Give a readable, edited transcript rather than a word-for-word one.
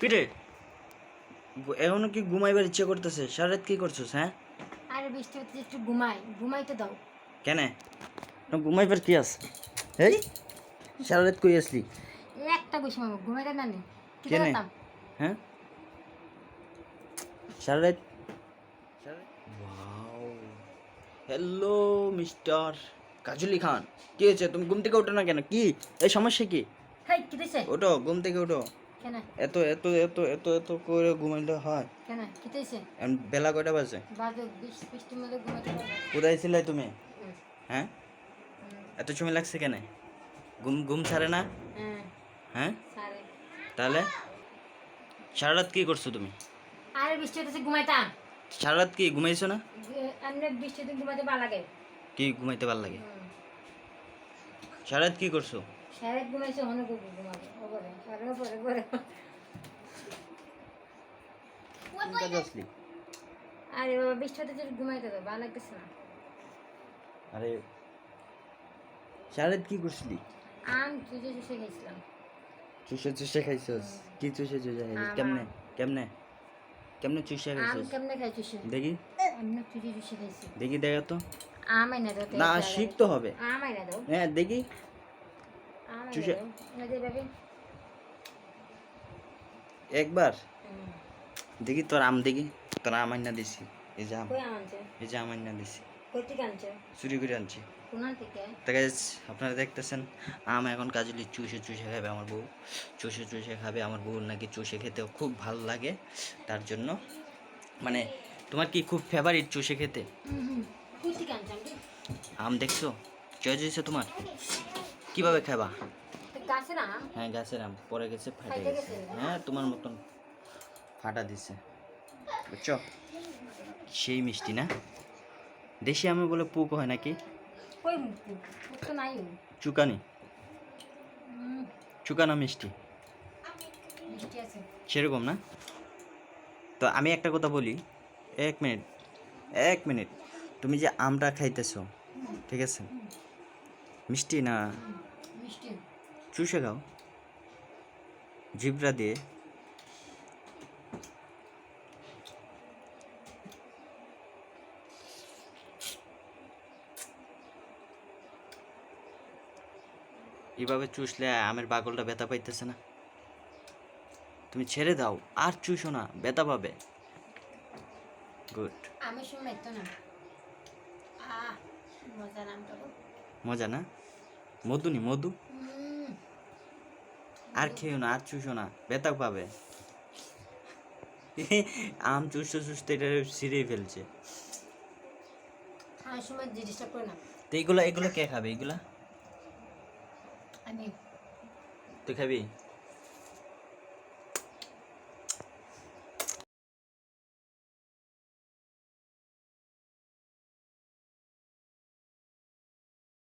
কিরে এখনো কি ঘুমাইবার ইচ্ছে করতেছে? সারা রাত কি করছিস? হ্যাঁ, আরে বৃষ্টি হচ্ছে, একটু ঘুমাইতে দাও। কেন ঘুমাইবার কি আছে? এই সারা রাত কই আসলি? এই একটা বসে মামা ঘুমাইতে না নি কি কেনে? করতাম? হ্যাঁ, সারা রাত ওয়াও, হ্যালো মিস্টার কাজলি খান, কি হয়েছে? তুমি ঘুম থেকে ওঠো না কেন? কি এই সমস্যা কি? হেই কি দিছে? ওঠো, ঘুম থেকে ওঠো। কেন এত এত এত এত এত করে ঘুমাইলে হয়? কেন কি দিছে? এখন বেলা কয়টা বাজে? বাজে বৃষ্টির মধ্যে ঘুমাইতে পারবে? কোথায় ছিলে তুমি? হুম, হ্যাঁ, হুম, এত সময় লাগছে কেন? ঘুম ঘুম ছাড়ে না? হ্যাঁ হ্যাঁ, সারে। তাহলে সারা রাত কি করছো তুমি? আরে বৃষ্টি হচ্ছে ঘুমাইতাম। সারা রাত কি ঘুমাইছো না? এমনি বৃষ্টিতে ঘুমাইতে ভালো লাগে। কি ঘুমাইতে ভালো লাগে? হুম, সারা রাত কি করছো? সারে ঘুমাইছে অনেক ঘুমাবে ওপরে সারে ওপরে ওপরে। কোন কাজে আসলি? আরে বাবা বৃষ্টি হতে ঘুমাইতে দাও, ভালো লাগতেছে না। আরে সারা রাত কি করছিলি? আম চুষে চুষে খাইছিলাম। চুষে চুষে খাইছস? কি চুষে চুষে খাইছস? আম, কেমনে আম। কেমনে কেমনে চুষে আম খাইছস? কেমনে খাই চুষে? দেখি এমনি চুষে চুষে খাইছি। দেখি, দেখা তো। আম আইনা দাও তো না, এক জায়গায়। শিখতে হবে। আম আইনা দাও। হ্যাঁ, দেখি আম আইনা চুষে দাও। না দে ভাবি। একবার হুম। দেখি তোর আম, দেখি তোর আম আইনা দিছি। এই যে আম, কই আম আনছে? এই যে আম আইনা দিছি, কই থেকে আনছে? চুরি করে আনছি। কোনান থেকে? তো গাইস, আপনারা দেখতেছেন আম এখন কাজলি চুষে চুষে খাবে আমার বউ, চুষে চুষে খাবে। আমার বউর নাকি চুষে খেতেও খুব ভালো লাগে, তার জন্য। মানে তোমার কি খুব ফেভারিট চুষে খেতে? হুম। কই থেকে আনছে আন্টি? আম দেখছো চয়েস হয়েছে তোমার? কিভাবে খাবা? তো গাছের আম? হ্যাঁ, গাছের আম পড়ে গেছে, ফাটে খাইতে গেছে। গেছে? হ্যাঁ, তোমার মতন ফাটা দিছে, বুঝছো? সেই মিষ্টি না? দেশি আমে বলে পোক হয় নাকি? কই মুক্তি? তো নাই। চুকানি, হুম, চুকানা মিষ্টি মিষ্টি আছে। সেরকম না? তো আমি একটা কথা বলি, 1 মিনিট, 1 মিনিট। তুমি যে আমটা খাইতেছো, ঠিক আছে, মিষ্টি না? মিষ্টি। চুষে খাও জিব্রা দিয়ে। এভাবে চুষলে আমের বাগলটা ব্যথা পাইতেছে না? তুমি ছেড়ে দাও, আর চুষো না, ব্যথা পাবে। গুড। আমি সময় তো না। আহ মজার আমটা গো। মজা না? মধু নি মধু। হুম। আর খেও না, আর চুষো না, ব্যথা পাবে। আম চুষতে চুষতে এটা ছিঁড়েই ফেলছে। খাওয়ার সময় জিনিসটা করে না। তো এগুলা এগুলো কে খাবে এগুলা? আমি তুই খাবি?